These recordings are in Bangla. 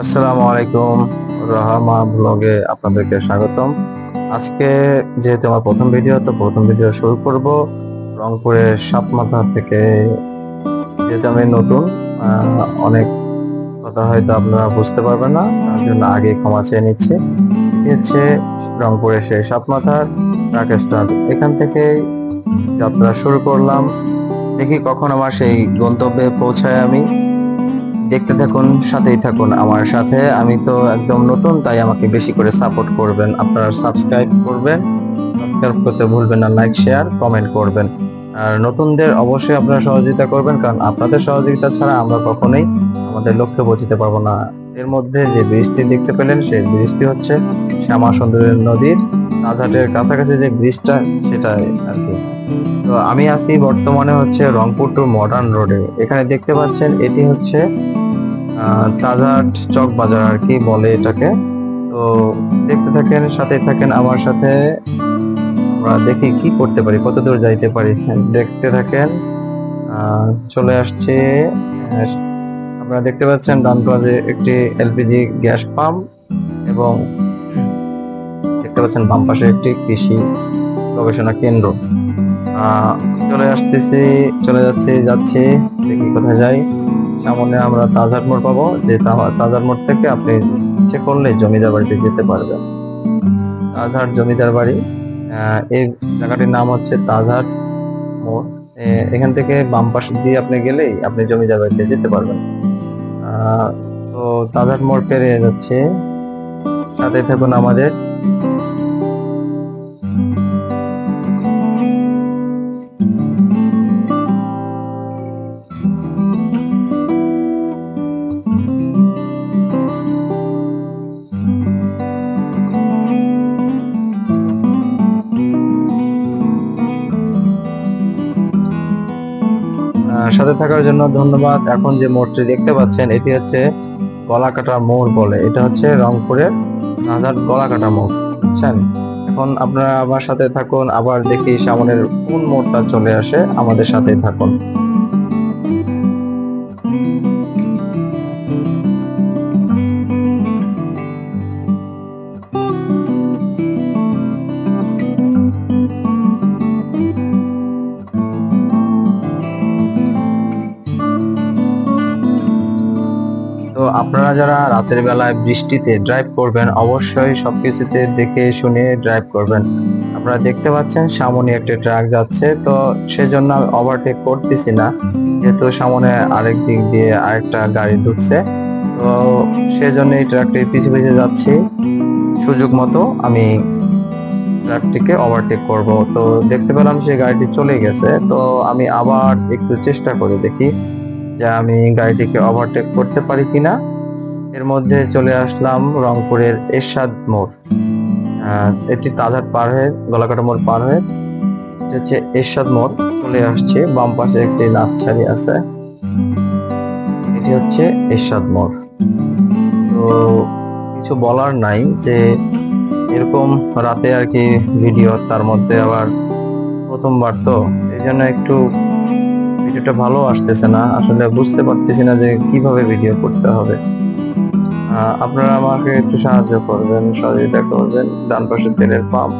আসসালামু আলাইকুম। রাহামা ব্লগে আপনাদেরকে স্বাগতম। আজকে যেহেতু আমার প্রথম ভিডিও, তো প্রথম ভিডিও শুরু করব রংপুরের সাতমাথা থেকে। যেহেতু আমি নতুন, অনেক কথা হয়তো আপনারা বুঝতে পারবেন না, তার জন্য আগে ক্ষমা চেয়ে নিচ্ছি। এটি হচ্ছে রংপুরের সেই সাতমাথার ট্রাক স্ট্যান্ড। এখান থেকেই যাত্রা শুরু করলাম। দেখি কখন আমার সেই গন্তব্যে পৌঁছায় আমি। দেখতে থাকুন, সাথেই থাকুন আমার সাথে। আমি তো একদম নতুন, তাই আমাকে বেশি করে সাপোর্ট করবেন। আপনারা সাবস্ক্রাইব করবেন, সাবস্ক্রাইব করতে ভুলবেন না, লাইক শেয়ার কমেন্ট করবেন। আর নতুনদের অবশ্যই আপনারা সহযোগিতা করবেন, কারণ আপনাদের সহযোগিতা ছাড়া আমরা কখনোই আমাদের লক্ষ্যে পৌঁছতে পারবো না। এর মধ্যে যে ব্রিজটি দেখতে পেলেন, সেই ব্রিজটি হচ্ছে শ্যামা সুন্দরী নদীর রাজহাটের কাছাকাছি যে ব্রিজটা, সেটাই আর কি। তো আমি আছি বর্তমানে হচ্ছে রংপুর টু মডার্ন রোডে। এখানে দেখতে পাচ্ছেন, এটি হচ্ছে তাজাট চক বাজার আর কি বলে এটাকে। তো দেখতে থাকেন, সাথে থাকেন আমার সাথে। আমরা দেখি কি করতে পারি, কত দূর যাইতে পারি। হ্যাঁ, দেখতে থাকেন। চলে আসছে। আহ, আপনারা দেখতে পাচ্ছেন ডান পাশে একটি এলপিজি গ্যাস পাম্প, এবং দেখতে পাচ্ছেন বাম পাশে একটি কৃষি গবেষণা কেন্দ্র। আহ চলে আসতেছি, চলে যাচ্ছি। দেখি কোথায় যাই। সামনে আমরা তাজহাট মোড় পাবো, যে তাজহাট মোড় থেকে আপনি ইচ্ছে করলে জমিদার বাড়িতে যেতে পারবেন। তাজহাট জমিদার বাড়ি, এই জায়গাটির নাম হচ্ছে তাজহাট মোড়। এখান থেকে বাম পাশ দিয়ে আপনি গেলেই আপনি জমিদার বাড়িতে যেতে পারবেন। আহ, তো তাজহাট মোড় পেরিয়ে যাচ্ছে, সাথে থাকুন আমাদের। সাথে থাকার জন্য ধন্যবাদ। এখন যে মোড়টি দেখতে পাচ্ছেন, এটি হচ্ছে গলাকাটা মোড় বলে। এটা হচ্ছে রংপুরের রাজার গলাকাটা মোড়, বুঝছেন? এখন আপনারা আমার সাথে থাকুন, আবার দেখি সামনের কোন মোড়টা চলে আসে। আমাদের সাথেই থাকুন। তো আপনারা যারা রাতের বেলায় বৃষ্টিতে ড্রাইভ করবেন, অবশ্যই সবকিছুতে দেখে শুনে ড্রাইভ করবেন। আপনারা দেখতে পাচ্ছেন সামনে একটা ট্রাক যাচ্ছে, তো সেজন্য আমি ওভারটেক করতেছি না, যেহেতু সামনে আরেক দিক দিয়ে আরেকটা গাড়ি ঢুকছে। তো সেজন্য এই ট্রাকটির পিছু পিছু যাচ্ছি। সুযোগ মতো আমি ট্রাকটিকে ওভারটেক করব। তো দেখতে পেলাম সে গাড়িটি চলে গেছে, তো আমি আবার একটু চেষ্টা করে দেখি যে আমি গাড়িটিকে ওভারটেক করতে পারি কিনা। এর মধ্যে চলে আসলাম রংপুরের এরশাদ মোড়। এটি তাজহাট পার হয়ে, গলাকাটা মোড় পার হয়ে এটি হচ্ছে এরশাদ মোড় চলে আসছে। বাম পাশে একটি নার্সারি আছে, এটি হচ্ছে এরশাদ মোড়। তো কিছু বলার নাই, যে এরকম রাতে আর কি ভিডিও, তার মধ্যে আবার প্রথমবার, তো এই জন্য একটু ভিডিওটা ভালো আসতেছে না। আসলে বুঝতে পারতেছি না যে কিভাবে ভিডিও করতে হবে। আপনারা আমাকে একটু সাহায্য করবেন, সহযোগিতা করবেন। ডান পাশে তেলের পাম্প।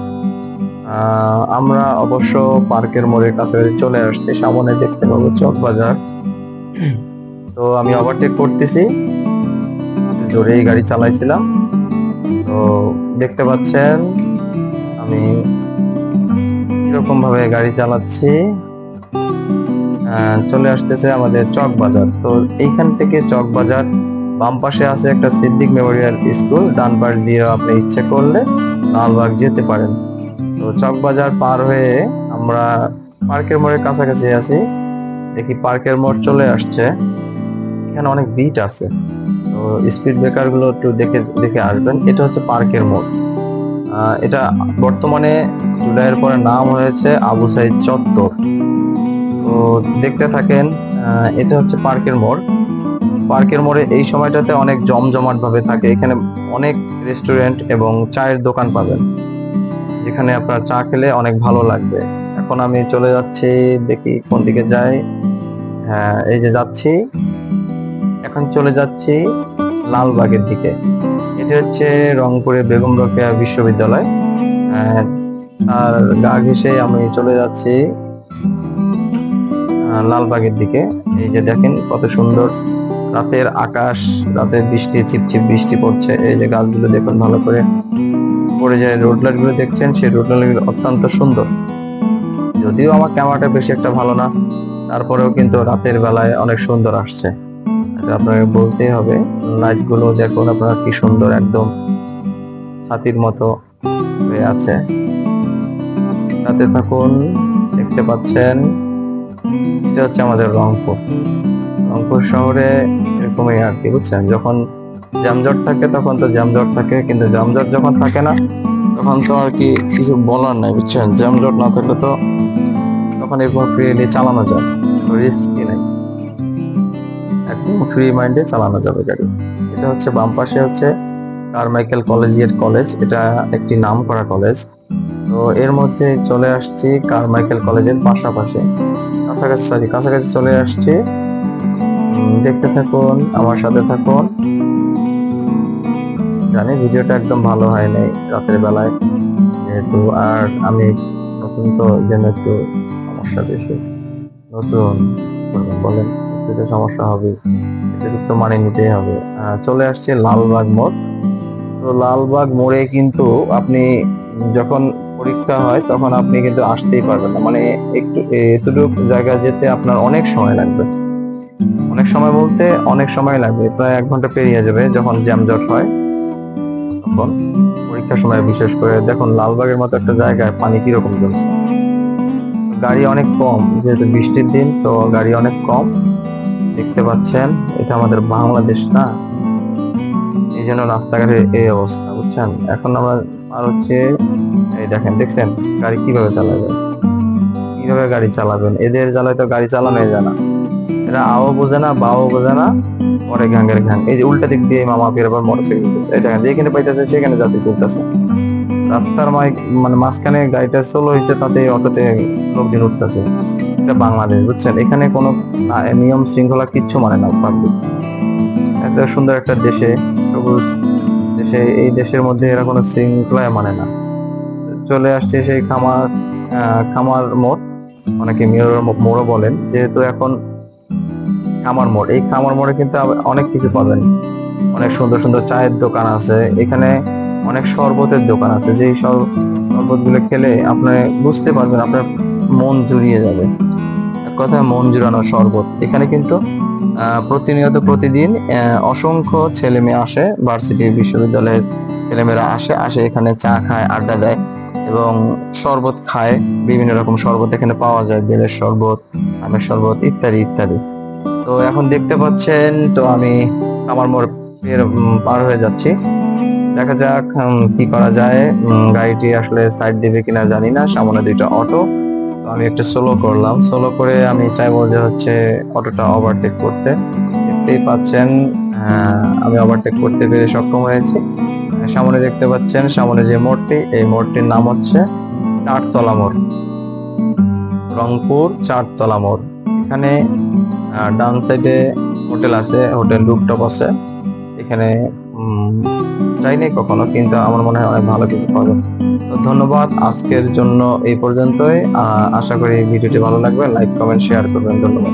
আমরা অবশ্য পার্কের মোড়ের কাছাকাছি চলে আসছি। সামনে দেখতে পাবো চক বাজার। তো আমি ওভারটেক করতেছি, জোরেই গাড়ি চালাইছিলাম। তো দেখতে পাচ্ছেন আমি কিরকম ভাবে গাড়ি চালাচ্ছি। চলে আসতেছে আমাদের চক বাজার। তো এইখান থেকে চক বাজার, বাম পাশে আছে একটা সিদ্দিক মেমোরিয়াল স্কুল, ডান পাশ দিয়ে আপনি ইচ্ছে করলে লালবাগ যেতে পারেন। তো চক বাজার পার হয়ে আমরা পার্কের মোড়ের কাছাকাছি আছি। দেখি পার্কের মোড় চলে আসছে। এখানে অনেক বিট আছে, তো স্পিড ব্রেকার গুলো একটু দেখে দেখে আসবেন। এটা হচ্ছে পার্কের মোড়। এটা বর্তমানে জুলাইয়ের পরে নাম হয়েছে আবু সাইদ চত্বর। তো দেখতে থাকেন। এটা হচ্ছে পার্কের মোড়। পার্কের মোড়ে এই সময়টাতে অনেক জমজমাট ভাবে থাকে। এখানে অনেক রেস্টুরেন্ট এবং চায়ের দোকান পাবেন, যেখানে আপনার চা খেলে অনেক ভালো লাগবে। এখন আমি চলে যাচ্ছি, দেখি কোন দিকে যাই। হ্যাঁ, এই যে যাচ্ছি, এখন চলে যাচ্ছি লালবাগের দিকে। এটা হচ্ছে রংপুরে বেগম রোকেয়া বিশ্ববিদ্যালয়। আর গা ঘেঁষে আমি চলে যাচ্ছি লালবাগের দিকে। এই যে দেখেন কত সুন্দর রাতের আকাশ, রাতের বৃষ্টি, ছিপছিপ বৃষ্টি পড়ছে। এই যে গাছগুলো দেখুন ভালো করে, পড়ে যায় রোড লাইট গুলো দেখছেন, সেই রোড লাইট গুলো অত্যন্ত সুন্দর। যদিও আমার ক্যামেরাটা বেশি একটা ভালো না, তারপরেও কিন্তু রাতের বেলায় অনেক সুন্দর আসছে, এটা আপনাকে বলতেই হবে। লাইট গুলো দেখুন আপনারা কি সুন্দর, একদম ছাতির মতো হয়ে আছে। রাতে থাকুন, দেখতে পাচ্ছেন এটা হচ্ছে আমাদের রংপুর। রংপুর শহরে এরকমই আর কি, বুঝছেন। যখন জ্যামজট থাকে তখন তো জ্যামজট থাকে, কিন্তু জ্যামজট যখন থাকে না তখন তো আর কি কিছু বলার নাই, বুঝছেন। জ্যামজট না থাকলে তো তখন এরকম ফ্রিলি চালানো যায়, রিস্কি নাই, একদম ফ্রি মাইন্ডে চালানো যাবে গাড়ি। এটা হচ্ছে বাম পাশে হচ্ছে কারমাইকেল কলেজিয়েট কলেজ, এটা একটি নামকরা কলেজ। তো এর মধ্যে চলে আসছি কারমাইকেল কলেজের পাশাপাশি, কাছাকাছি চলে আসছি। দেখতে থাকুন, আমার সাথে থাকুন। জানি ভিডিওটা একদম ভালো হয় নাই রাতের বেলায়, যেহেতু আর আমি নতুন তো যেন একটু সমস্যা বেশি। নতুন বলেন, একটু সমস্যা হবে, এটা তো মানে নিতেই হবে। চলে আসছে লালবাগ মোড়। তো লালবাগ মোড়ে কিন্তু আপনি যখন পরীক্ষা হয় তখন আপনি কিন্তু আসতেই পারবেন না, মানে একটু এতটুকু জায়গা যেতে আপনার অনেক সময় লাগবে। অনেক সময় বলতে অনেক সময় লাগবে, প্রায় 1 ঘন্টা পেরিয়ে যাবে যখন জ্যামজট হয় তখন। পরীক্ষার সময় বিশেষ করে দেখুন লালবাগের মতো একটা জায়গায় পানি কিরকম চলছে। গাড়ি অনেক কম, যেহেতু বৃষ্টির দিন তো গাড়ি অনেক কম। দেখতে পাচ্ছেন এটা আমাদের বাংলাদেশ না, এই জন্য রাস্তাঘাটের এই অবস্থা, বুঝছেন। এখন আমরা আর হচ্ছে এই দেখেন, দেখছেন গাড়ি কিভাবে চালাবেন, কিভাবে গাড়ি চালাবেন। এদের জ্বালায় তো গাড়ি চালানোই যায় না, এরা আও বোঝে না বাও বোঝে না, পরে ঘাঙ্গের ঘাং। এই যে উল্টা দিক দিয়ে মামা ফের আবার মোটরসাইকেল করছে, এই দেখেন যেখানে পাইতেছে সেখানে যাত্রী তুলতেছে। রাস্তার মানে মাঝখানে গাড়িটা স্লো হয়েছে, তাতে অটোতে লোকজন উঠতেছে। এটা বাংলাদেশ, বুঝছেন। এখানে কোনো নিয়ম শৃঙ্খলা কিচ্ছু মানে না পাবলিক। এত সুন্দর একটা দেশে, সবুজ দেশে, এই দেশের মধ্যে এরা কোনো শৃঙ্খলা মানে না। চলে আসছে সেই খামার মোড়, অনেকে মেয়র মোড়ও বলেন, যেহেতু এখন খামার মোড়। এই খামার মোড়ে কিন্তু অনেক কিছু পাবেন, অনেক সুন্দর সুন্দর চায়ের দোকান আছে এখানে, অনেক শরবতের দোকান আছে, যেই শরবত গুলো খেলে আপনি বুঝতে পারবেন, আপনার মন জুড়িয়ে যাবে। এক কথায় মন জুড়ানো শরবত। এখানে কিন্তু প্রতিনিয়ত প্রতিদিন অসংখ্য ছেলে মেয়ে আসে, ভার্সিটি বিশ্ববিদ্যালয়ের ছেলেমেয়েরা আসে এখানে চা খায়, আড্ডা দেয় এবং শরবত খায়। বিভিন্ন রকম শরবত এখানে পাওয়া যায়, বেলের শরবত, আমের শরবত ইত্যাদি ইত্যাদি। তো এখন দেখতে পাচ্ছেন, তো আমি আমার মোড় পার হয়ে যাচ্ছি। দেখা যাক কি করা যায়। গাড়িটি আসলে সাইড দিবে কিনা জানি না, সামনে 2টা অটো। তো আমি একটু স্লো করলাম, স্লো করে আমি চাইবো যে হচ্ছে অটোটা ওভারটেক করতে। দেখতেই পাচ্ছেন আমি ওভারটেক করতে পেরে সক্ষম হয়েছি। সামনে দেখতে পাচ্ছেন, সামনে যে মোড়টি, এই মোড়টির নাম হচ্ছে চারতলা মোড়, রংপুর চারতলা মোড়। এখানে ডান সাইডে হোটেল আছে, হোটেল রুফটপ আছে। এখানে যাইনি কখনো, কিন্তু আমার মনে হয় অনেক ভালো কিছু পাবে। তো ধন্যবাদ, আজকের জন্য এই পর্যন্তই। আশা করি ভিডিওটি ভালো লাগবে, লাইক কমেন্ট শেয়ার করবেন। ধন্যবাদ।